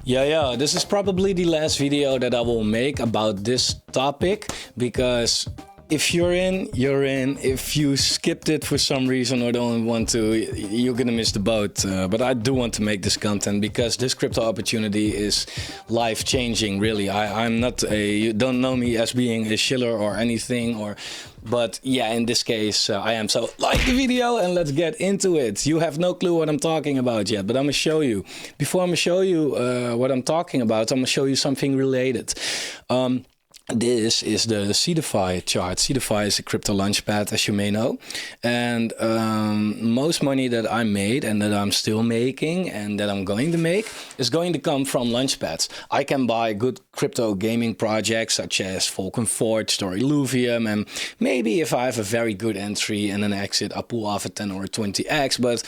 Yeah, this is probably the last video that I will make about this topic, because if you're in, you're in. If you skipped it for some reason or don't want to, you're gonna miss the boat. But I do want to make this content because this crypto opportunity is life-changing, really. I'm not you don't know me as being a shiller or anything, but yeah, in this case, I am. So like the video and let's get into it. You have no clue what I'm talking about yet, but I'm gonna show you. Before I'm gonna show you what I'm talking about, I'm gonna show you something related. This is the Seedify chart. Seedify is a crypto launchpad, as you may know. And most money that I made and that I'm still making and that I'm going to make is going to come from launchpads. I can buy good crypto gaming projects such as Vulcan Forged or Delysium, and maybe if I have a very good entry and an exit, I'll pull off a 10 or 20x. But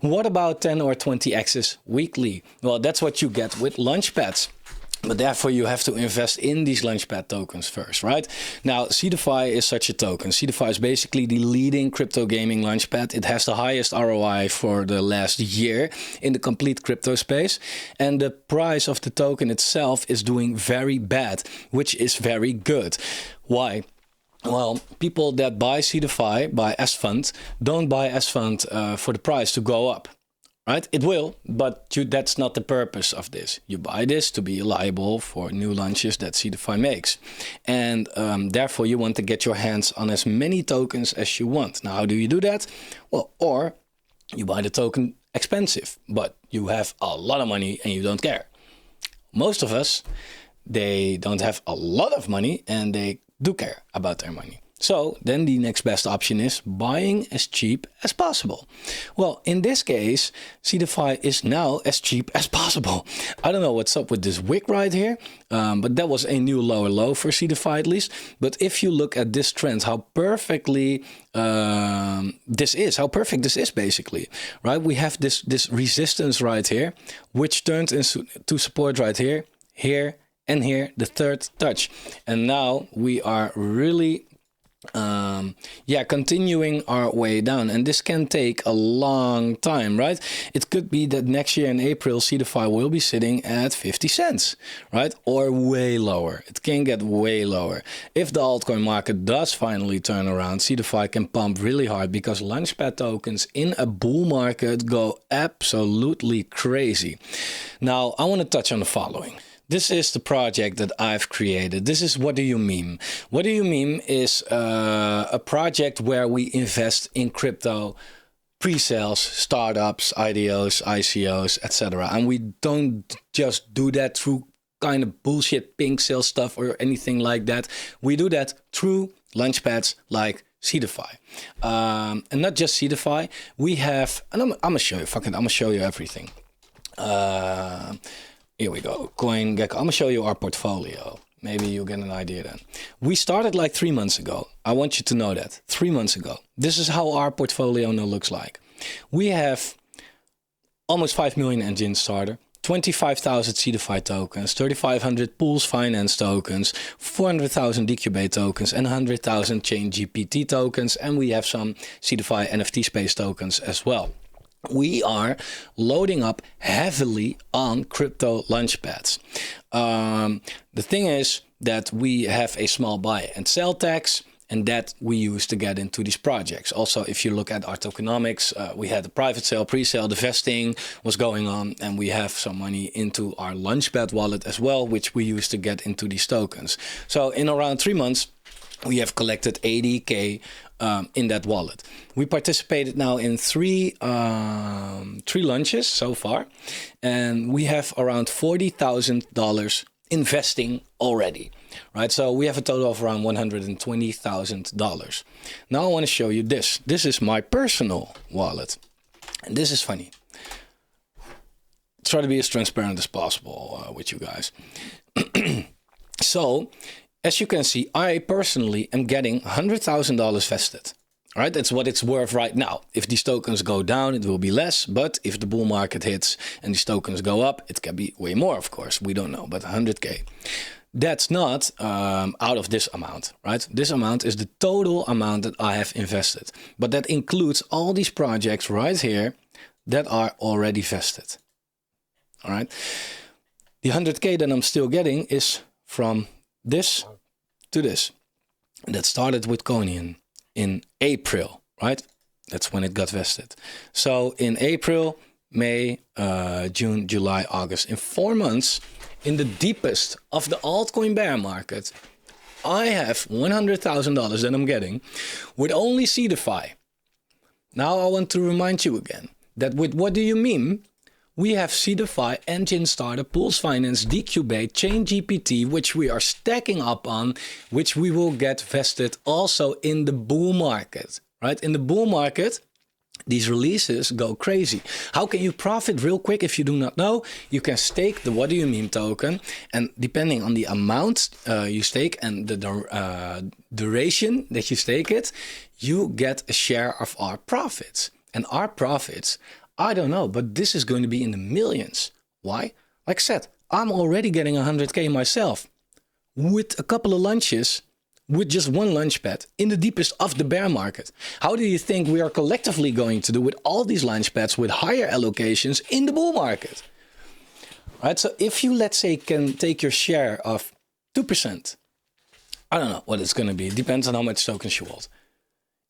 what about 10 or 20x's weekly? Well, that's what you get with launchpads. But therefore, you have to invest in these launchpad tokens first, right? Now, Seedify is such a token. Seedify is basically the leading crypto gaming launchpad. It has the highest ROI for the last year in the complete crypto space. And the price of the token itself is doing very bad, which is very good. Why? Well, people that buy Seedify, buy S-Fund, don't buy S-Fund for the price to go up. Right? It will, but that's not the purpose of this. You buy this to be liable for new launches that Seedify makes. And therefore, you want to get your hands on as many tokens as you want. Now, how do you do that? Well, or you buy the token expensive, but you have a lot of money and you don't care. Most of us, they don't have a lot of money and they do care about their money. So then the next best option is buying as cheap as possible. Well, in this case, Seedify is now as cheap as possible. I don't know what's up with this wick right here, but that was a new lower low for Seedify at least. But if you look at this trend, how perfectly how perfect this is basically, right? We have this resistance right here, which turned into support right here, here, and here, the third touch. And now we are really continuing our way down, and this can take a long time, right? It could be that next year in April, Seedify will be sitting at 50 cents, right? Or way lower. It can get way lower. If the altcoin market does finally turn around, Seedify can pump really hard because launchpad tokens in a bull market go absolutely crazy. Now, I want to touch on the following. This is the project that I've created. This is What Do You Meme? What Do You Meme is a project where we invest in crypto pre-sales, startups, IDOs, ICOs, etc. And we don't just do that through kind of bullshit pink sale stuff or anything like that. We do that through launchpads like Seedify. And not just Seedify. We have, and I'm gonna show you, I'm gonna show you everything. Here we go, CoinGecko. I'm gonna show you our portfolio. Maybe you'll get an idea then. We started like 3 months ago. I want you to know that, 3 months ago. This is how our portfolio now looks like. We have almost 5 million engine starter, 25,000 Seedify tokens, 3,500 Pools Finance tokens, 400,000 DQB tokens, and 100,000 Chain GPT tokens. And we have some Seedify NFT Space tokens as well. We are loading up heavily on crypto launchpads. The thing is that we have a small buy and sell tax, and that we use to get into these projects. Also, if you look at our tokenomics, we had the private sale, pre-sale, the vesting was going on, and we have some money into our launchpad wallet as well, which we use to get into these tokens. So in around 3 months, we have collected 80K in that wallet. We participated now in three launches so far, and we have around $40,000 investing already, right? So we have a total of around $120,000. Now I want to show you this. This is my personal wallet, and this is funny. Try to be as transparent as possible with you guys. So, as you can see, I personally am getting $100,000 vested. All right, that's what it's worth right now. If these tokens go down, it will be less. But if the bull market hits and these tokens go up, it can be way more, of course. We don't know, but 100K. That's not out of this amount, right? This amount is the total amount that I have invested. But that includes all these projects right here that are already vested. All right. The 100K that I'm still getting is from this to this. That started with Kucoin in April, right? That's when it got vested. So in April, May, June, July, August, in 4 months, in the deepest of the altcoin bear market, I have $100,000 that I'm getting with only CeDeFi. Now I want to remind you again that with What Do You Meme, we have CeDeFi, Engine Starter, Pulse Finance, Decubate, ChainGPT, which we are stacking up on, which we will get vested also in the bull market, right? In the bull market, these releases go crazy. How can you profit real quick if you do not know? You can stake the What Do You Meme token, and depending on the amount you stake and the duration that you stake it, you get a share of our profits. And our profits, I don't know, but this is going to be in the millions. Why? Like I said, I'm already getting 100K myself with a couple of lunches, with just one lunch pad in the deepest of the bear market. How do you think we are collectively going to do with all these lunch pads with higher allocations in the bull market? Right, so if you, let's say, can take your share of 2%, I don't know what it's going to be. It depends on how much tokens you hold.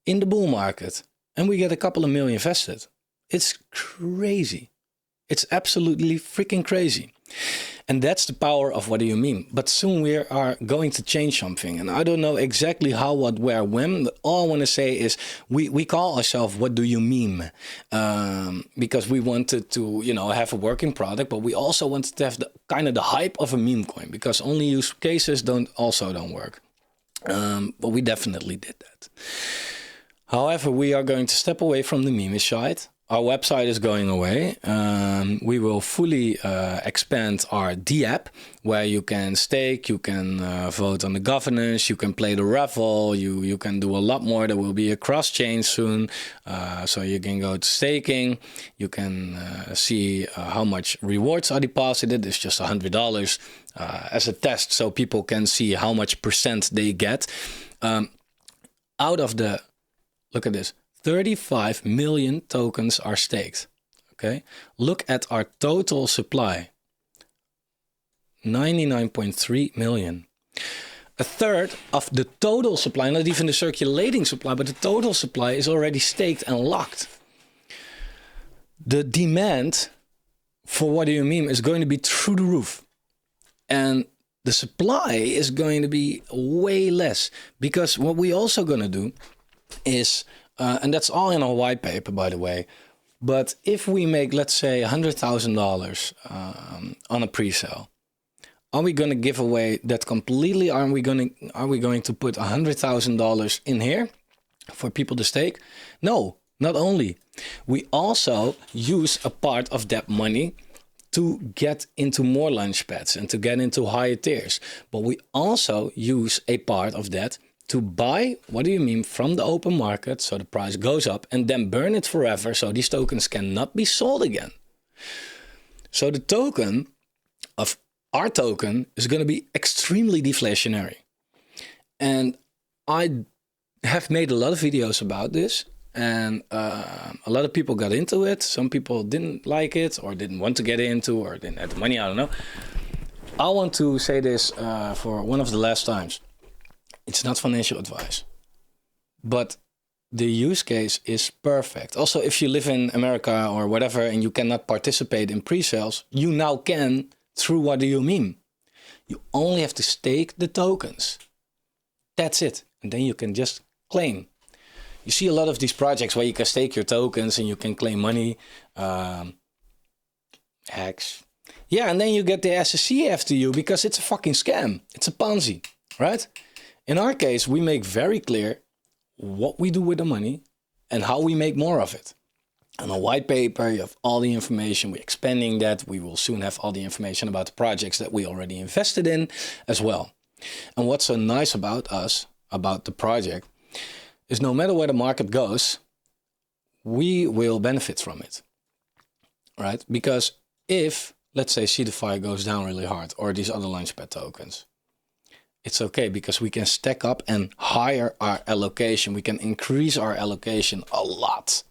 In the bull market, and we get a couple of million vested. It's crazy. It's absolutely freaking crazy. And that's the power of What Do You Meme? But soon we are going to change something. And I don't know exactly how, what, where, when. All I want to say is we call ourselves What Do You Meme? Because we wanted to, you know, have a working product, but we also wanted to have the kind of the hype of a meme coin, because only use cases don't work. But we definitely did that. However, we are going to step away from the meme side. Our website is going away. We will fully expand our D-app, where you can stake, you can vote on the governance, you can play the raffle, you can do a lot more. There will be a cross-chain soon, so you can go to staking. You can see how much rewards are deposited. It's just $100 as a test, so people can see how much percent they get. Out of the, look at this, 35 million tokens are staked. Okay, look at our total supply, 99.3 million. A third of the total supply, not even the circulating supply, but the total supply is already staked and locked. The demand for What Do You Meme is going to be through the roof. And the supply is going to be way less, because what we also going to do is, and that's all in our white paper, by the way. But if we make, let's say, $100,000 on a pre-sale, are we going to give away that completely? Are we going to put $100,000 in here for people to stake? No, not only. We also use a part of that money to get into more launch pads and to get into higher tiers. But we also use a part of that to buy What Do You Meme from the open market, so the price goes up, and then burn it forever, so these tokens cannot be sold again. So the token of our token is going to be extremely deflationary. And I have made a lot of videos about this, and a lot of people got into it. Some people didn't like it, or didn't want to get into, or didn't have the money, I don't know. I want to say this for one of the last times. It's not financial advice, but the use case is perfect. Also, if you live in America or whatever and you cannot participate in pre-sales, you now can through What Do You Meme? You only have to stake the tokens. That's it. And then you can just claim. You see a lot of these projects where you can stake your tokens and you can claim money. Hacks. Yeah, and then you get the SEC after you because it's a fucking scam. It's a Ponzi, right? In our case, we make very clear what we do with the money and how we make more of it. On a white paper, you have all the information. We're expanding that. We will soon have all the information about the projects that we already invested in as well. And what's so nice about us, about the project, is no matter where the market goes, we will benefit from it, right? Because if, let's say, CeDeFi goes down really hard, or these other launchpad tokens, it's okay because we can stack up and higher our allocation. We can increase our allocation a lot.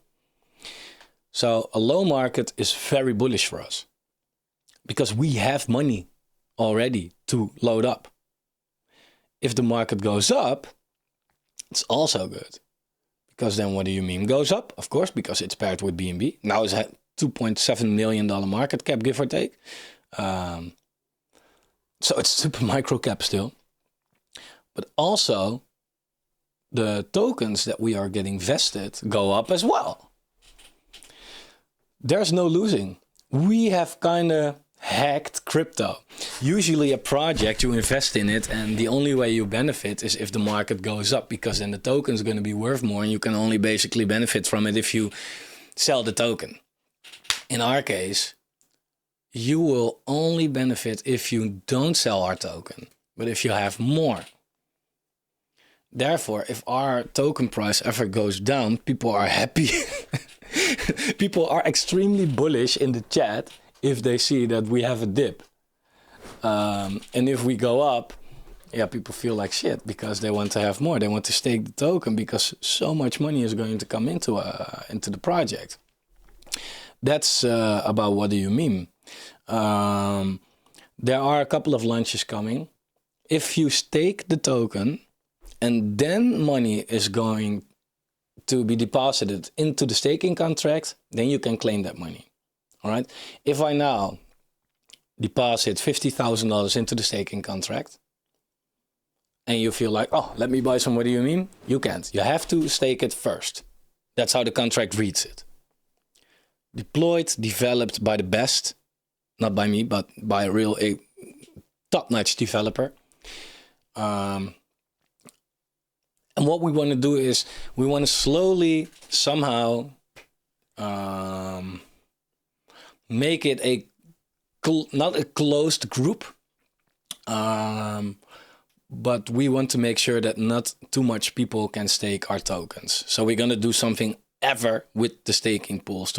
So a low market is very bullish for us because we have money already to load up. If the market goes up, it's also good. Because then what do you mean goes up? Of course, because it's paired with BNB. Now it's at $2.7 million market cap, give or take. So it's super micro cap still. But also, the tokens that we are getting vested go up as well. There's no losing. We have kind of hacked crypto. Usually a project, you invest in it, and the only way you benefit is if the market goes up, because then the token is going to be worth more, and you can only basically benefit from it if you sell the token. In our case, you will only benefit if you don't sell our token, but if you have more. Therefore, if our token price ever goes down, people are happy. People are extremely bullish in the chat if they see that we have a dip. And if we go up, yeah, people feel like shit because they want to have more. They want to stake the token because so much money is going to come into the project. That's about what do you mean. There are a couple of launches coming. If you stake the token and then money is going to be deposited into the staking contract, then you can claim that money. All right. If I now deposit $50,000 into the staking contract and you feel like, oh, let me buy some, what do you mean? You can't. You have to stake it first. That's how the contract reads it. Deployed, developed by the best, not by me, but by a top-notch developer. And what we want to do is we want to slowly somehow make it not a closed group, but we want to make sure that not too much people can stake our tokens. So we're going to do something ever with the staking pools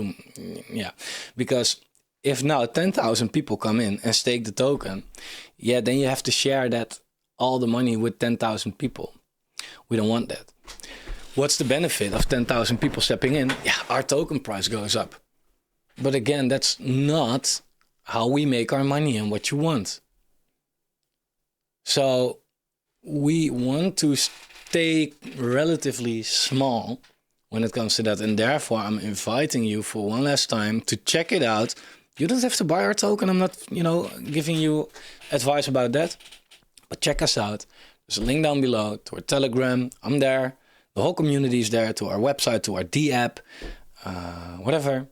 because if now 10,000 people come in and stake the token, then you have to share that all the money with 10,000 people. We don't want that. What's the benefit of 10,000 people stepping in? Our token price goes up. But again, that's not how we make our money and what you want. So we want to stay relatively small when it comes to that. And therefore, I'm inviting you for one last time to check it out. You don't have to buy our token. I'm not, giving you advice about that. But check us out. There's a link down below to our Telegram. I'm there. The whole community is there, to our website, to our D app, whatever.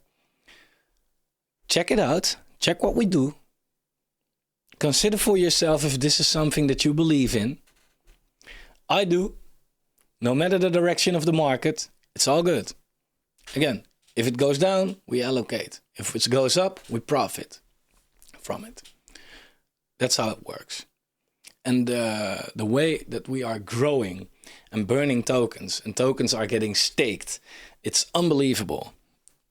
Check it out. Check what we do. Consider for yourself if this is something that you believe in. I do. No matter the direction of the market, it's all good. Again, if it goes down, we allocate. If it goes up, we profit from it. That's how it works. And the way that we are growing and burning tokens, and tokens are getting staked, it's unbelievable.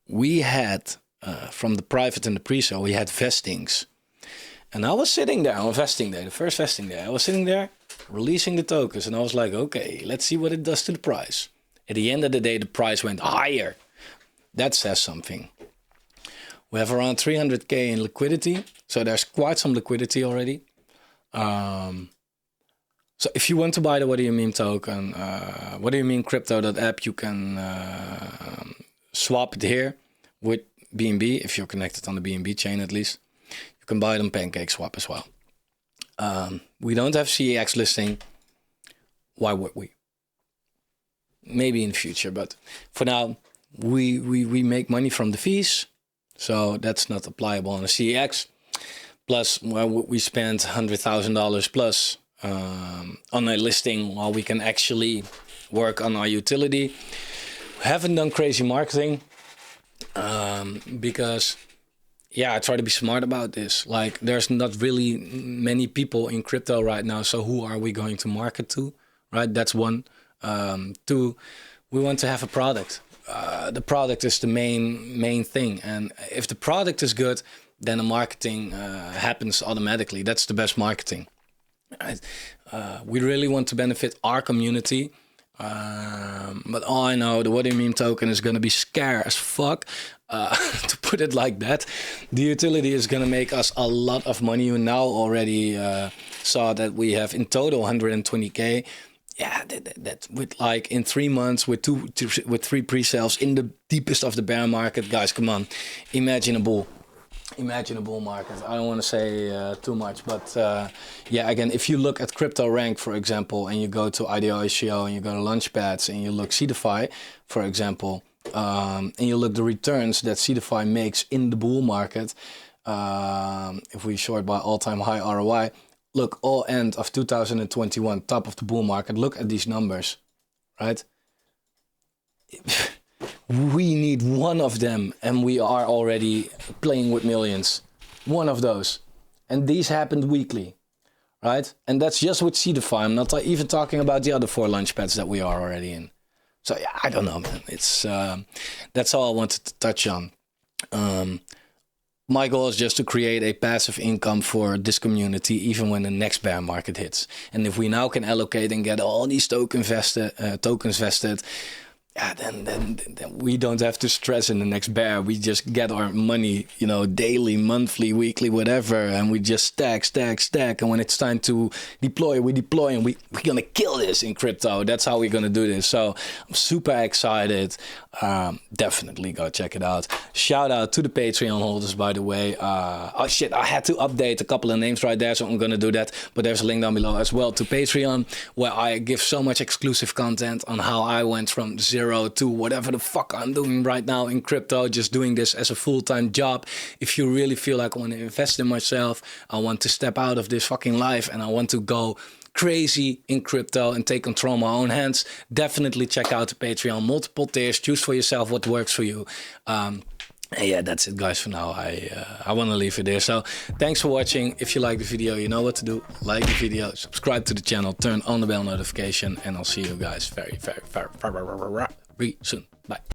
We had, from the private and the pre-sale, we had vestings. And I was sitting there on vesting day, the first vesting day. I was sitting there releasing the tokens, and I was like, okay, let's see what it does to the price. At the end of the day, the price went higher. That says something. We have around 300K in liquidity, so there's quite some liquidity already. So if you want to buy the What Do You Mean token, What Do You Mean crypto.app, you can swap it here with BNB, if you're connected on the BNB chain at least. You can buy it on PancakeSwap as well. We don't have CEX listing. Why would we? Maybe in the future, but for now, we make money from the fees, so that's not applicable on the CEX. Plus, we spent $100,000 plus on a listing while we can actually work on our utility. We haven't done crazy marketing because, I try to be smart about this. Like, there's not really many people in crypto right now, so who are we going to market to, right? That's one. Two, we want to have a product. The product is the main thing, and if the product is good, then the marketing happens automatically. That's the best marketing. Right? We really want to benefit our community. But all I know, the What Do You Meme token is going to be scarce as fuck, to put it like that. The utility is going to make us a lot of money. You now already saw that we have in total 120k. Yeah, that with like in 3 months with three pre-sales in the deepest of the bear market, guys. Come on, imagine a bull market. I don't want to say too much, but yeah, again, if you look at crypto rank, for example, and you go to IDO and you go to Launchpads and you look CDFI, for example, and you look the returns that CDFI makes in the bull market, if we short by all-time high ROI, look, all end of 2021, top of the bull market, look at these numbers, right? We need one of them and we are already playing with millions. One of those. And these happened weekly, right? And that's just with CDFI. I'm not even talking about the other 4 Launchpads that we are already in. So yeah, I don't know, man. It's that's all I wanted to touch on. My goal is just to create a passive income for this community, even when the next bear market hits. And if we now can allocate and get all these tokens vested, yeah, then we don't have to stress in the next bear. We just get our money, you know, daily, monthly, weekly, whatever, and we just stack. And when it's time to deploy, we deploy, and we're gonna kill this in crypto. That's how we're gonna do this. So I'm super excited. Definitely go check it out. Shout out to the Patreon holders, by the way. Oh shit, I had to update a couple of names right there, so I'm gonna do that. But there's a link down below as well to Patreon, where I give so much exclusive content on how I went from 0 to whatever the fuck I'm doing right now in crypto, just doing this as a full-time job. If you really feel like I want to invest in myself, I want to step out of this fucking life, and I want to go crazy in crypto and take control in my own hands, definitely check out the Patreon. Multiple tiers, choose for yourself what works for you. And yeah, that's it, guys, for now. I want to leave it there. So thanks for watching. If you like the video, you know what to do. Like the video, subscribe to the channel, turn on the bell notification, and I'll see you guys very soon. Bye.